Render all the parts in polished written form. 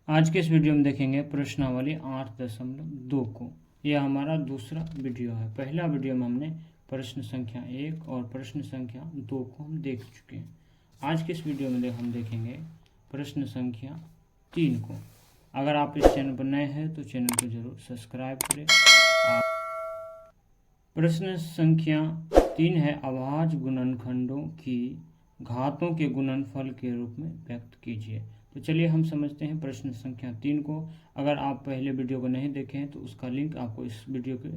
आज के इस वीडियो में देखेंगे प्रश्नावली 8.2 को। यह हमारा दूसरा वीडियो है। पहला वीडियो में हमने प्रश्न संख्या 1 और प्रश्न संख्या 2 को हम देख चुके हैं। आज के इस वीडियो में हम देखेंगे प्रश्न संख्या 3 को। अगर आप इस चैनल पर नए हैं तो चैनल को जरूर सब्सक्राइब करें। प्रश्न संख्या 3 है, अभाज्य गुणनखंडों की घातों के गुणनफल के रूप में व्यक्त कीजिए। तो चलिए हम समझते हैं प्रश्न संख्या 3 को। अगर आप पहले वीडियो को नहीं देखे हैं तो उसका लिंक आपको इस वीडियो के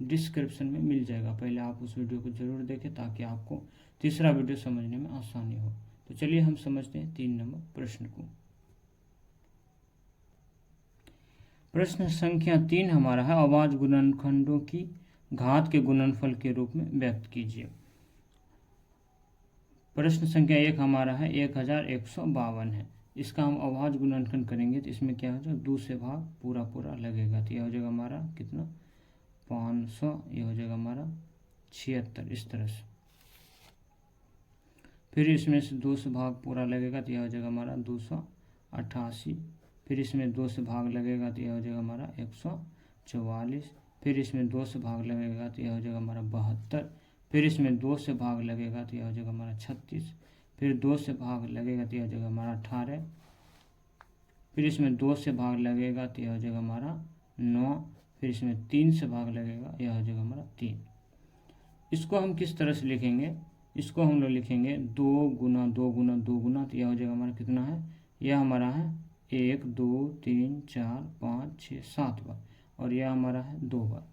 डिस्क्रिप्शन में मिल जाएगा। पहले आप उस वीडियो को जरूर देखें ताकि आपको तीसरा वीडियो समझने में आसानी हो। तो चलिए हम समझते हैं 3 नंबर प्रश्न को। प्रश्न संख्या 3 हमारा है, अभाज्य गुणनखंडों की घात के गुणनफल के रूप में व्यक्त कीजिए। प्रश्न संख्या 1 हमारा है 1152 है। इसका हम अभाज्य गुणनखंड करेंगे तो इसमें क्या हो जाएगा, 2 से भाग पूरा पूरा लगेगा तो यह हो जाएगा हमारा कितना 500, यह हो जाएगा हमारा 76 इस तरह से। फिर इसमें से 2 से भाग पूरा लगेगा तो यह हो जाएगा हमारा 288। फिर इसमें 2 से भाग लगेगा तो यह हो जाएगा हमारा 144। फिर इसमें 2 से भाग लगेगा तो यह हो जाएगा हमारा 72। फिर इसमें 2 से भाग लगेगा तो यह हो जाएगा हमारा 36। फिर 2 से भाग लगेगा तो यह हो जाएगा हमारा 18। फिर इसमें 2 से भाग लगेगा तो यह हो जाएगा हमारा 9। फिर इसमें 3 से भाग लगेगा यह हो जाएगा हमारा 3। इसको हम किस तरह से लिखेंगे, इसको हम लोग लिखेंगे 2 गुना 2 गुना 2 गुना, तो यह हो जाएगा हमारा कितना है, यह हमारा है 1 2 3 4 5 6 7 बार और यह हमारा है 2 बार।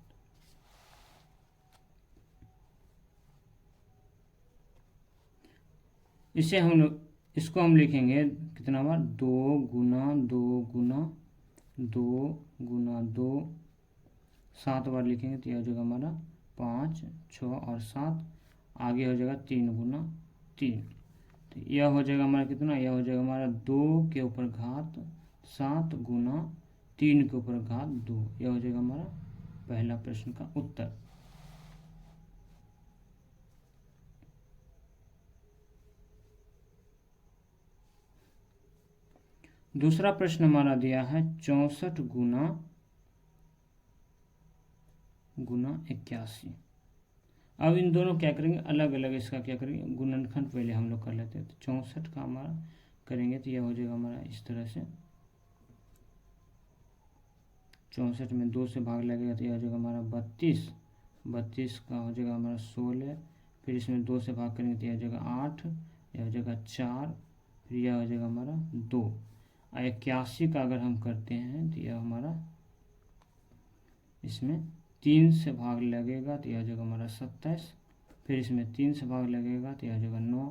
इसे हम लोग इसको हम लिखेंगे कितना बार, 2 गुना 2 गुना 2 गुना 2 7 बार लिखेंगे तो यह हो जाएगा हमारा 5 6 और 7। आगे हो जाएगा 3 गुना 3, तो यह हो जाएगा हमारा कितना, यह हो जाएगा हमारा 2 के ऊपर घात 7 गुना 3 के ऊपर घात 2। यह हो जाएगा हमारा पहला प्रश्न का उत्तर। दूसरा प्रश्न हमारा दिया है 64 गुना 81। अब इन दोनों क्या करेंगे, अलग अलग इसका क्या करेंगे, गुणनखंड पहले हम लोग कर लेते हैं। तो 64 का हमारा करेंगे तो यह हो जाएगा हमारा इस तरह से। 64 में 2 से भाग लगेगा तो यह हो जाएगा हमारा 32। 32 का हो जाएगा हमारा 16। फिर इसमें 2 से भाग करेंगे तो यह हो जाएगा 8, यह हो जाएगा 4, फिर यह हो जाएगा हमारा 2। 81 का अगर हम करते हैं तो यह हमारा इसमें 3 से भाग लगेगा तो यह हो जाएगा हमारा 27। फिर इसमें 3 से भाग लगेगा तो यह हो जाएगा 9।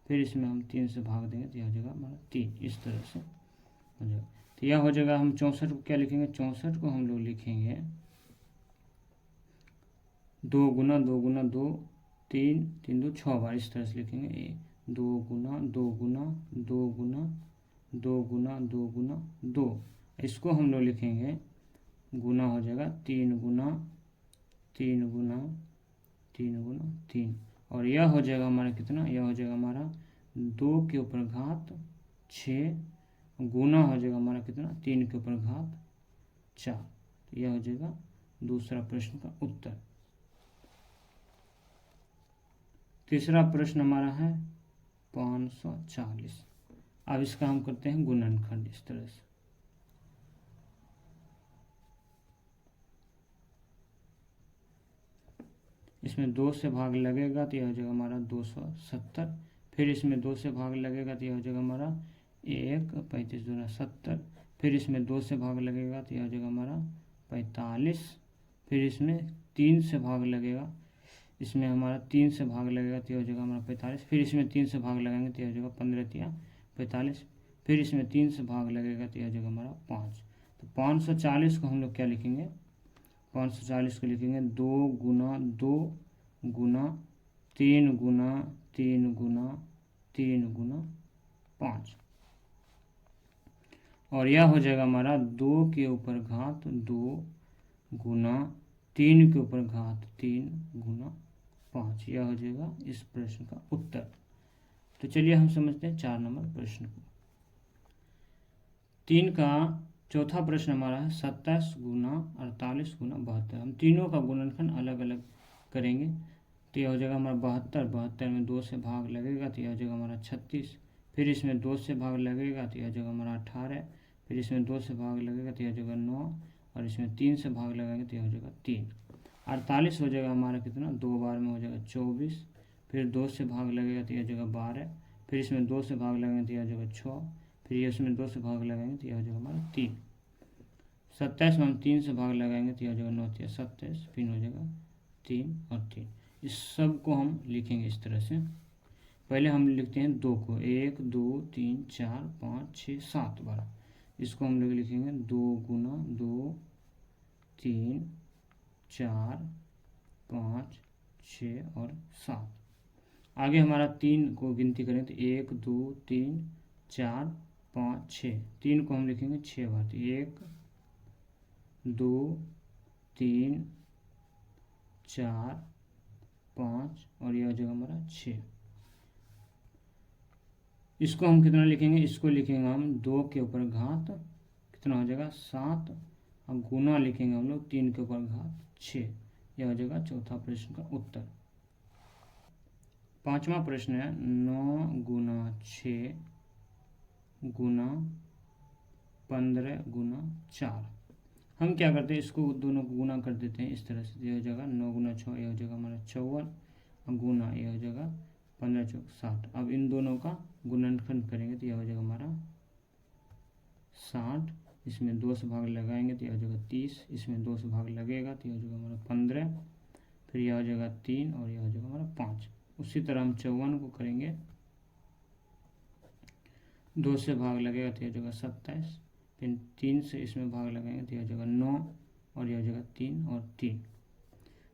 फिर इसमें हम 3 से भाग देंगे तो यह हो जाएगा हमारा 3। इस तरह से हो जाएगा। तो यह हो जाएगा, हम 64 को क्या लिखेंगे, 64 को हम लोग लिखेंगे 2 गुना 2 गुना 2 3 3 2 6 बार इस तरह से लिखेंगे। 2 गुना 2 गुना 2 गुना 2 गुना 2 गुना 2। इसको हम लोग लिखेंगे गुना हो जाएगा 3 गुना 3 गुना 3 गुना 3 और यह हो जाएगा हमारा कितना, यह हो जाएगा हमारा 2 के ऊपर घात 6 गुना हो जाएगा हमारा कितना, 3 के ऊपर घात 4। तो यह हो जाएगा दूसरा प्रश्न का उत्तर। तीसरा प्रश्न हमारा है 540। अब इसका हम करते हैं गुणनखंड इस तरह से। इसमें 2 से भाग लगेगा तो यह हो जाएगा हमारा 270। फिर इसमें 2 से भाग लगेगा तो यह हो जाएगा हमारा 1 35 दूना 70। फिर इसमें 2 से भाग लगेगा तो यह हो जाएगा हमारा 45। फिर इसमें 3 से भाग लगेगा, इसमें हमारा 3 से भाग लगेगा तो यह हो जाएगा हमारा 45। फिर इसमें 3 से भाग लगाएंगे तो यह हो जाएगा 15 या 45। फिर इसमें 3 से भाग लगेगा तो यह हो जाएगा हमारा 5। तो 540 को हम लोग क्या लिखेंगे, 540 को लिखेंगे 2 गुना 2 गुना 3 गुना 3 गुना 3 गुना 5 और यह हो जाएगा हमारा 2 के ऊपर घात 2 गुना 3 के ऊपर घात 3 गुना 5। यह हो जाएगा इस प्रश्न का उत्तर। तो चलिए हम समझते हैं 4 नंबर प्रश्न को। 3 का चौथा प्रश्न हमारा है 27 गुना 48 गुना 72। हम तीनों का गुणनखंड अलग अलग करेंगे तो यह हो जाएगा हमारा 72। 72 में 2 से भाग लगेगा तो यह हो जाएगा हमारा 36। फिर इसमें 2 से भाग लगेगा तो यह हो जाएगा हमारा 18। फिर इसमें 2 से भाग लगेगा तो यह हो जाएगा 9। और इसमें 3 से भाग लगाएंगे तो यह हो जाएगा 3। 48 हो जाएगा हमारा कितना, 2 बार में हो जाएगा 24। फिर 2 से भाग लगेगा तो यह हो जाएगा 12। फिर इसमें 2 से भाग लगेंगे तो यह हो जाएगा 6। फिर इसमें 2 से भाग लगाएंगे तो यह हो जाएगा हमारा 3। 27 में हम 3 से भाग लगाएंगे तो यह हो जाएगा 9 3 27। फिर हो जाएगा 3 और 3। इस सब को हम लिखेंगे इस तरह से। पहले हम लिखते हैं 2 को, 1 2 3 4 5 6 7 बार। इसको हम लोग लिखेंगे 2 गुना 2 3 4 5 6 और 7। आगे हमारा 3 को गिनती करें तो 1 2 3 4 5 6। 3 को हम लिखेंगे 6 बार। 1 2 3 4 5 और यह हो जाएगा हमारा 6। इसको हम कितना लिखेंगे, इसको लिखेंगे हम 2 के ऊपर घात कितना हो जाएगा 7 और गुना लिखेंगे हम लोग 3 के ऊपर घात 6। यह हो जाएगा चौथा प्रश्न का उत्तर। पांचवा प्रश्न है 9 गुना 6 गुना 15 गुना 4। हम क्या करते हैं, इसको दोनों को गुना कर देते हैं इस तरह से। यह हो जाएगा 9 गुना 6, यह हो जाएगा हमारा 54 और गुना यह हो जाएगा 15 चौक 60। अब इन दोनों का गुणनखंड करेंगे तो यह हो जाएगा हमारा 60। इसमें 2 से भाग लगाएंगे तो यह हो जाएगा 30। इसमें 2 से भाग लगेगा तो यह हो जाएगा हमारा 15। फिर यह हो जाएगा 3 और यह हो जाएगा हमारा 5। उसी तरह हम 54 को करेंगे, 2 से भाग लगेगा तो यह हो जाएगा 27। फिर 3 से इसमें भाग लगाएंगे तो यह हो जाएगा 9 और यह हो जाएगा 3 और 3।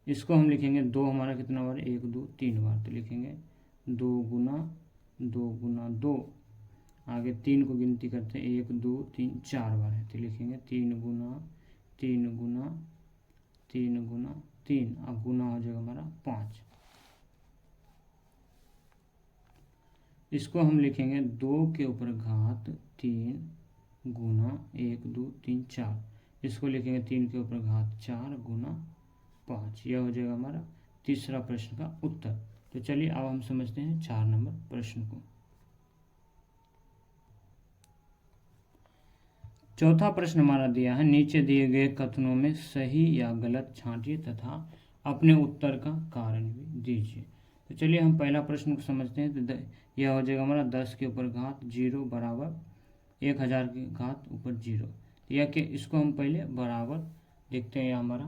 इसको हम लिखेंगे 2 हमारा कितना बार, 1 2 3 बार। तो लिखेंगे 2 गुना 2। आगे 3 को गिनती करते हैं, 1 2 3 4 बार है। तो लिखेंगे 3 गुना 3 गुना 3 गुना 3। अब गुना हो जाएगा हमारा 5। इसको हम लिखेंगे 2 के ऊपर घात 3 गुना 1 2 3 4। इसको लिखेंगे 3 के ऊपर घात 4 गुना 5। यह हो जाएगा हमारा तीसरा प्रश्न का उत्तर। तो चलिए अब हम समझते हैं 4 नंबर प्रश्न को। चौथा प्रश्न हमारा दिया है, नीचे दिए गए कथनों में सही या गलत छांटिए तथा अपने उत्तर का कारण भी दीजिए। तो चलिए हम पहला प्रश्न को समझते हैं। तो यह हो जाएगा हमारा 10 के ऊपर घात 0 बराबर 1000 की घात ऊपर 0। यह कि इसको हम पहले बराबर देखते हैं, यह हमारा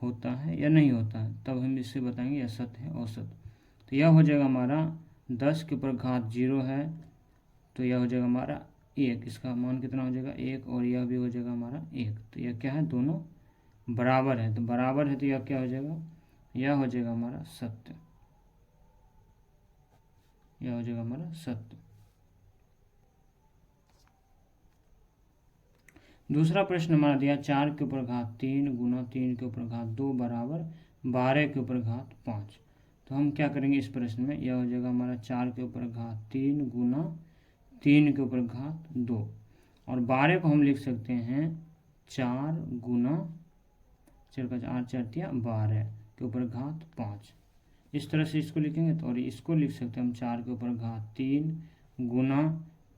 होता है या नहीं होता है, तब हम इससे बताएंगे यह सत्य है औसत। तो यह हो जाएगा हमारा 10 के ऊपर घात 0 है तो यह हो जाएगा हमारा 1। इसका मान कितना हो जाएगा 1 और यह भी हो जाएगा हमारा 1। तो यह क्या है, दोनों बराबर है। तो बराबर है तो यह क्या हो जाएगा, यह हो जाएगा हमारा सत्य। यह हो जाएगा हमारा सत्य। दूसरा प्रश्न हमारा दिया 4 के ऊपर घात 3 गुना 3 के ऊपर घात 2 बराबर 12 के ऊपर घात 5। तो हम क्या करेंगे इस प्रश्न में, यह हो जाएगा हमारा 4 के ऊपर घात 3 गुना 3 के ऊपर घात 2 और 12 को हम लिख सकते हैं 4 गुना 4 का 4 4 12 के ऊपर घात 5। इस तरह से इसको लिखेंगे। तो और इसको लिख सकते हैं हम 4 के ऊपर घात 3 गुना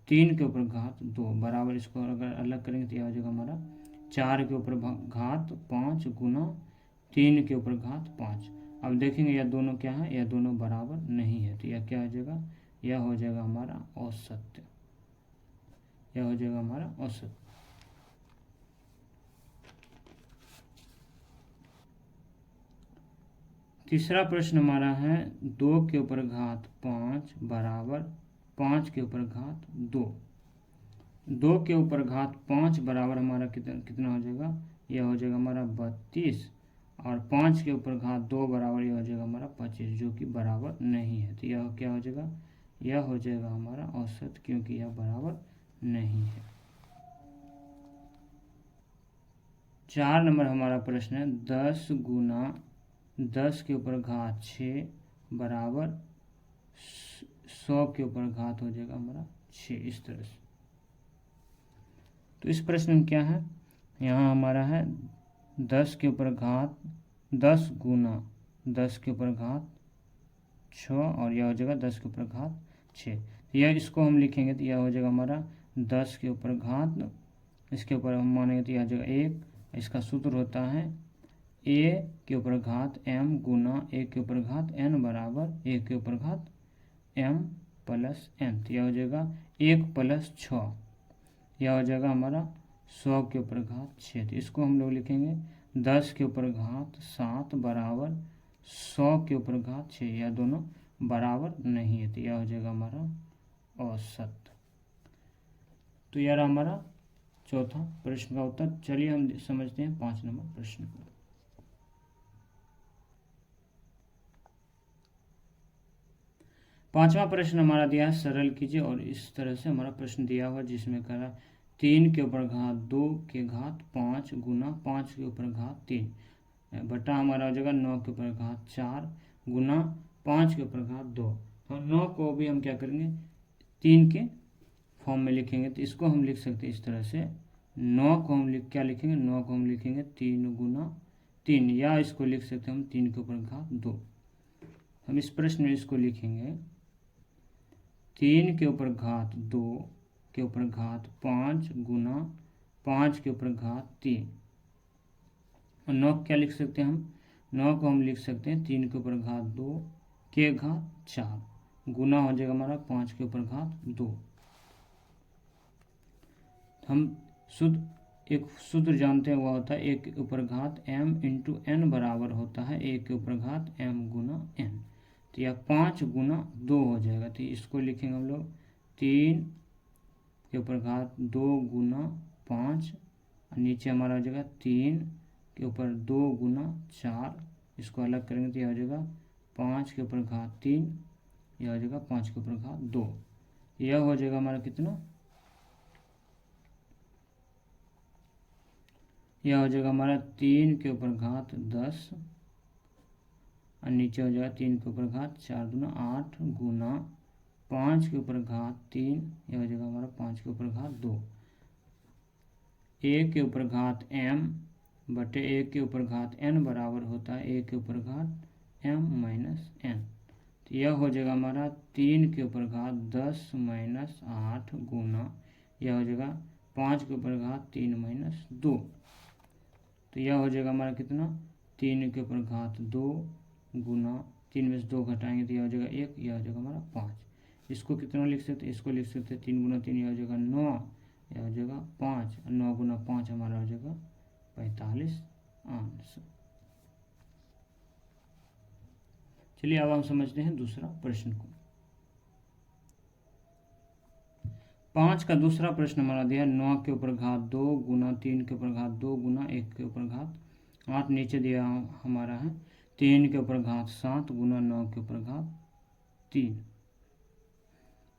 3 के ऊपर घात 2 बराबर, इसको अगर अलग करेंगे तो यह हो जाएगा हमारा 4 के ऊपर घात 5 गुना 3 के ऊपर घात 5। अब देखेंगे यह दोनों क्या है, यह दोनों बराबर नहीं है। तो यह क्या हो जाएगा, यह हो जाएगा हमारा औसत। यह हो जाएगा हमारा औसत। तीसरा प्रश्न हमारा है 2 के ऊपर घात 5 बराबर 5 के ऊपर घात 2। 2 के ऊपर घात 5 बराबर हमारा कितना हो जाएगा, यह हो जाएगा हमारा 32 और 5 के ऊपर घात 2 बराबर यह हो जाएगा हमारा 25, जो कि बराबर नहीं है। तो यह क्या हो जाएगा, यह हो जाएगा हमारा औसत, क्योंकि यह बराबर नहीं है। 4 नंबर हमारा प्रश्न है 10 गुना 10 के ऊपर घात 6 बराबर 100 के ऊपर घात हो जाएगा हमारा 6। इस तरह से तो इस प्रश्न में क्या है, यहाँ हमारा है 10 के ऊपर घात 10 गुना 10 के ऊपर घात 6 और यह हो जाएगा 10 के ऊपर घात 6। यह इसको हम लिखेंगे तो यह हो जाएगा हमारा 10 के ऊपर घात, इसके ऊपर हम मानेंगे तो यह हो जाएगा 1। इसका सूत्र होता है a के ऊपर घात m गुना a के ऊपर घात n बराबर a के ऊपर घात m प्लस n। तो यह हो जाएगा 1 प्लस 6, यह हो जाएगा हमारा 100 के ऊपर घात 6। तो इसको हम लोग लिखेंगे 10 के ऊपर घात 7 बराबर 100 के ऊपर घात 6, यह दोनों बराबर नहीं है। तो यह हो जाएगा हमारा औसत। तो यह रहा हमारा चौथा प्रश्न का उत्तर। चलिए हम समझते हैं 5 नंबर प्रश्न को। 5वां प्रश्न हमारा दिया है, सरल कीजिए। और इस तरह से हमारा प्रश्न दिया हुआ जिसमें कह रहा 3 के ऊपर घात 2 के घात 5 गुना 5 के ऊपर घात 3 बटा हमारा हो जाएगा 9 के ऊपर घात 4 गुना 5 के ऊपर घात 2। तो 9 को भी हम क्या करेंगे 3 के फॉर्म में लिखेंगे। तो इसको हम लिख सकते हैं इस तरह से, 9 को हम क्या लिखेंगे, 9 को हम लिखेंगे 3 गुना 3, या इसको लिख सकते हैं हम 3 के ऊपर घात 2। हम इस प्रश्न में इसको लिखेंगे 3 के ऊपर घात 2 के ऊपर घात 5 गुना 5 के ऊपर घात 3। और 9 क्या लिख सकते हैं हम, 9 को हम लिख सकते हैं 3 के ऊपर घात 2 के घात 4 गुना हो जाएगा हमारा 5 के ऊपर घात 2। हम एक सूत्र जानते हैं, वह होता है 1 के ऊपर घात m इंटू n बराबर होता है 1 के ऊपर घात m गुना n। तो यह 5 गुना 2 हो जाएगा। तो इसको लिखेंगे हम लोग 3 के ऊपर घात 2 गुना 5, और नीचे हमारा हो जाएगा 3 के ऊपर 2 गुना 4। इसको अलग करेंगे तो यह हो जाएगा 5 के ऊपर घात 3, यह हो जाएगा 5 के ऊपर घात 2। यह हो जाएगा हमारा कितना, यह हो जाएगा हमारा 3 के ऊपर घात 10, और नीचे हो जाएगा 3 के ऊपर घात 4 दूना 8 गुना 5 के ऊपर घात 3, यह हो जाएगा हमारा 5 के ऊपर घात 2। 1 के ऊपर घात m बटे 1 के ऊपर घात n बराबर होता है 1 के ऊपर घात m माइनस n। तो यह हो जाएगा हमारा 3 के ऊपर घात 10 माइनस 8 गुना, यह हो जाएगा 5 के ऊपर घात 3 माइनस 2। तो यह हो जाएगा हमारा कितना, 3 के ऊपर घात 2 गुना 3 में से 2 घटाएंगे तो यह हो जाएगा 1, यह हो जाएगा हमारा 5। इसको कितना लिख सकते हैं, इसको लिख सकते हैं 3 गुना 3, यह हो जाएगा 9, यह हो जाएगा 5, 9 गुना 5 हमारा हो जाएगा 45 आंसर। चलिए अब हम समझते हैं दूसरा प्रश्न को। 5 का दूसरा प्रश्न हमारा दिया 9 के ऊपर घात 2 गुना 3 के ऊपर घात 2 गुना 1 के ऊपर घात 8। नीचे दिया हमारा है 3 के ऊपर घात 7 गुना 9 के ऊपर घात 3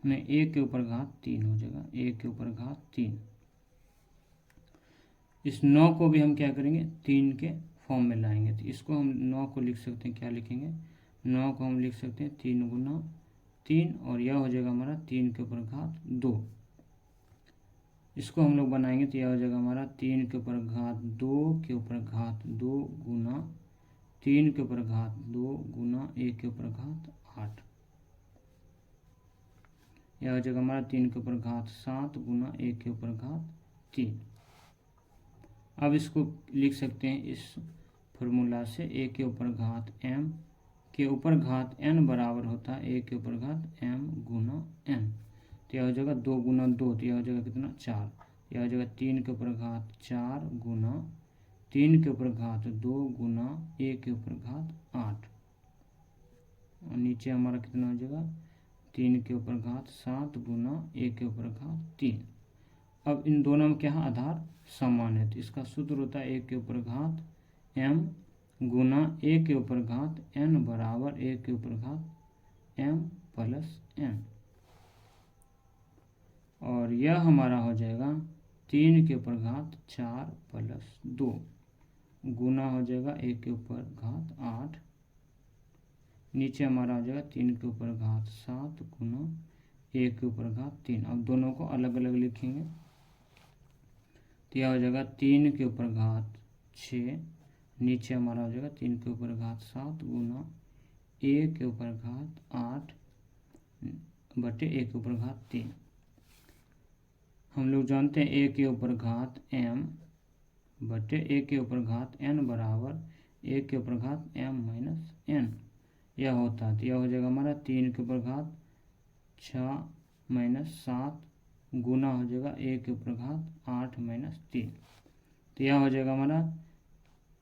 में 1 के ऊपर घात 3 हो जाएगा 1 के ऊपर घात 3। इस 9 को भी हम क्या करेंगे 3 के फॉर्म में लाएंगे। तो इसको हम 9 को लिख सकते हैं, क्या लिखेंगे, 9 को हम लिख सकते हैं 3 गुना 3, और यह हो जाएगा हमारा 3 के ऊपर घात 2। इसको हम लोग बनाएंगे तो यह हो जाएगा हमारा 3 के ऊपर घात 2 के ऊपर घात 2 गुना 3 के ऊपर घात 2 गुना 1 के ऊपर घात 8। यह हो जाएगा हमारा 3 के ऊपर घात 7 गुना 1 के ऊपर घात 3। अब इसको लिख सकते हैं इस फॉर्मूला से 1 के ऊपर घात m के ऊपर घात n बराबर होता है 1 के ऊपर घात m गुना n। तो यह हो जाएगा 2 गुना 2, तो यह हो जाएगा कितना 4, यह हो जाएगा 3 के ऊपर घात 4 गुना 3 के ऊपर घात 2 गुना 1 के ऊपर घात 8, और नीचे हमारा कितना हो जाएगा 3 के ऊपर घात 7 गुना 1 के ऊपर घात 3। अब इन दोनों में क्या है, आधार समान है। तो इसका सूत्र होता है 1 के ऊपर घात m गुना 1 के ऊपर घात n बराबर 1 के ऊपर घात m प्लस n, और यह हमारा हो जाएगा 3 के ऊपर घात 4 प्लस 2 गुना हो जाएगा 1 के ऊपर घात 8, नीचे हमारा हो जाएगा 3 के ऊपर घात 7 गुना 1 के ऊपर घात 3। अब दोनों को अलग अलग लिखेंगे। तो यह हो जाएगा 3 के ऊपर घात 6, नीचे हमारा हो जाएगा 3 के ऊपर घात 7 गुना a के ऊपर घात 8 बटे a के ऊपर घात 3। हम लोग जानते हैं a के ऊपर घात m बटे a के ऊपर घात n बराबर a के ऊपर घात m माइनस n यह होता है। तो यह हो जाएगा हमारा 3 के ऊपर घात 6 माइनस 7 गुना हो जाएगा a के ऊपर घात 8 माइनस 3। तो यह हो जाएगा हमारा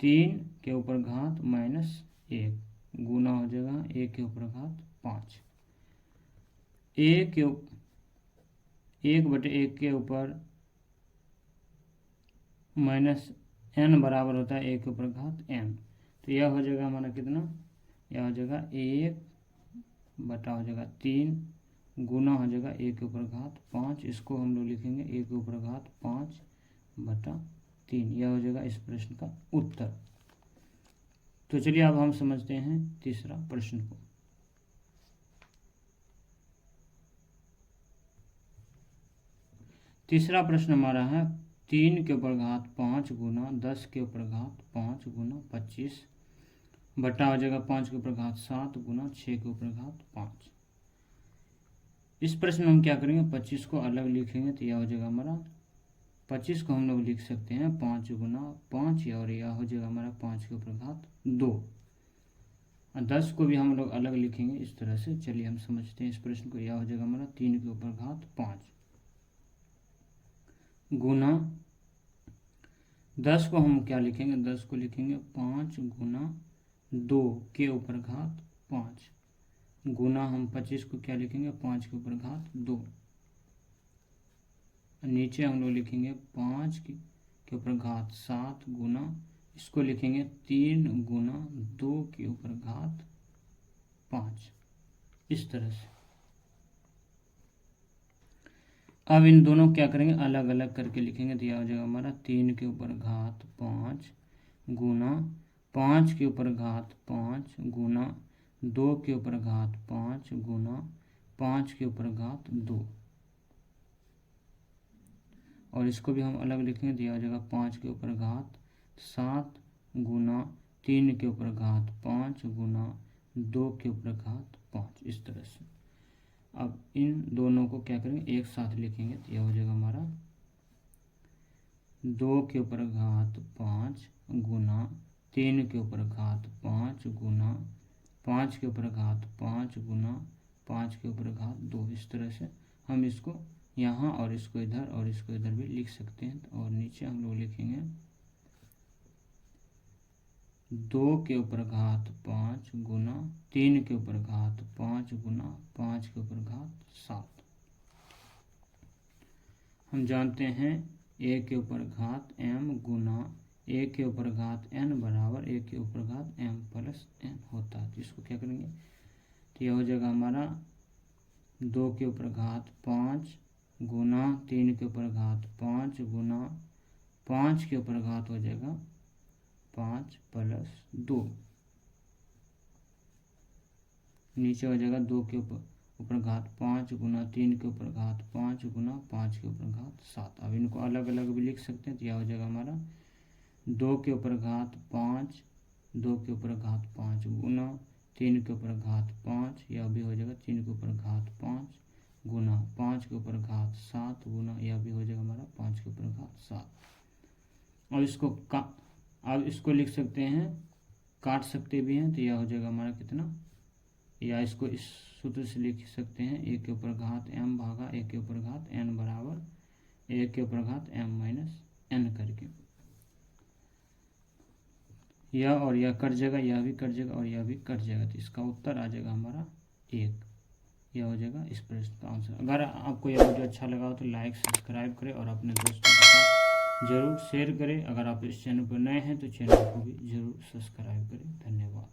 3 के ऊपर घात माइनस 1 गुना हो जाएगा a के ऊपर घात 5। 1 बटे 1 के ऊपर माइनस n बराबर होता है a के ऊपर घात n। तो यह हो जाएगा हमारा कितना, यह हो जाएगा 1 बटा हो जाएगा 3 गुना हो जाएगा a के ऊपर घात 5। इसको हम लोग लिखेंगे a के ऊपर घात 5 बटा 3। यह हो जाएगा इस प्रश्न का उत्तर। तो चलिए अब हम समझते हैं तीसरा प्रश्न को। तीसरा प्रश्न हमारा है 3 के ऊपर घात 5 गुना 10 के ऊपर घात 5 गुना 25 बटा हो जाएगा 5 के ऊपर घात 7 गुना 6 के ऊपर घात 5। इस प्रश्न में हम क्या करेंगे, 25 को अलग लिखेंगे तो यह हो जाएगा हमारा 25 को हम लोग लिख सकते हैं 5 गुना 5 और यह हो जाएगा हमारा 5 के ऊपर घात 2। और 10 को भी हम लोग अलग लिखेंगे इस तरह से। चलिए हम समझते हैं इस प्रश्न को। यह हो जाएगा हमारा 3 के ऊपर घात 5 गुना 10 को हम क्या लिखेंगे, 10 को लिखेंगे 5 गुना 2 के ऊपर घात 5 गुना हम 25 को क्या लिखेंगे 5 के ऊपर घात 2। नीचे हम लोग लिखेंगे 5 के ऊपर घात 7 गुना इसको लिखेंगे 3 गुना 2 के ऊपर घात 5 इस तरह से। अब इन दोनों क्या करेंगे, अलग अलग करके लिखेंगे तो यह हो जाएगा हमारा 3 के ऊपर घात 5 गुना 5 के ऊपर घात 5 गुना 2 के ऊपर घात 5 गुना 5 के ऊपर घात 2। और इसको भी हम अलग लिखेंगे तो यह हो जाएगा 5 के ऊपर घात 7 गुना 3 के ऊपर घात 5 गुना 2 के ऊपर घात 5 इस तरह से। अब इन दोनों को क्या करेंगे, एक साथ लिखेंगे तो यह हो जाएगा हमारा 2 के ऊपर घात 5 गुना 3 के ऊपर घात 5 गुना 5 के ऊपर घात 5 गुना 5 के ऊपर घात 2। इस तरह से हम इसको यहाँ और इसको इधर भी लिख सकते हैं। और नीचे हम लोग लिखेंगे 2 के ऊपर घात 5 गुना 3 के ऊपर घात 5 गुना 5 के ऊपर घात 7। हम जानते हैं a के ऊपर घात m गुना a के ऊपर घात n बराबर a के ऊपर घात m प्लस n होता है। तो इसको क्या करेंगे, तो यह हो जाएगा हमारा 2 के ऊपर घात 5 गुना 3 के ऊपर घात 5 गुना 5 के ऊपर घात हो जाएगा 5 प्लस 2। नीचे हो जाएगा 2 के ऊपर घात 5 गुना 3 के ऊपर घात 5 गुना 5 के ऊपर घात 7। अब इनको अलग अलग भी लिख सकते हैं तो यह हो जाएगा हमारा 2 के ऊपर घात 5 2 के ऊपर घात 5 गुना 3 के ऊपर घात 5, यह भी हो जाएगा 3 के ऊपर घात 5 गुना 5 के ऊपर घात 7 गुना यह भी हो जाएगा हमारा 5 के ऊपर घात 7। अब इसको लिख सकते हैं, काट सकते भी हैं तो यह हो जाएगा हमारा कितना, या इसको इस सूत्र से लिख सकते हैं a के ऊपर घात m भागा a के ऊपर घात n बराबर a के ऊपर घात m माइनस n करके। यह और यह कट जाएगा, यह भी कट जाएगा और यह भी कट जाएगा। तो इसका उत्तर आ जाएगा हमारा 1। यह हो जाएगा इस प्रश्न का आंसर। अगर आपको यह वीडियो अच्छा लगा हो तो लाइक सब्सक्राइब करें और अपने दोस्तों के साथ जरूर शेयर करें। अगर आप इस चैनल पर नए हैं तो चैनल को भी जरूर सब्सक्राइब करें। धन्यवाद।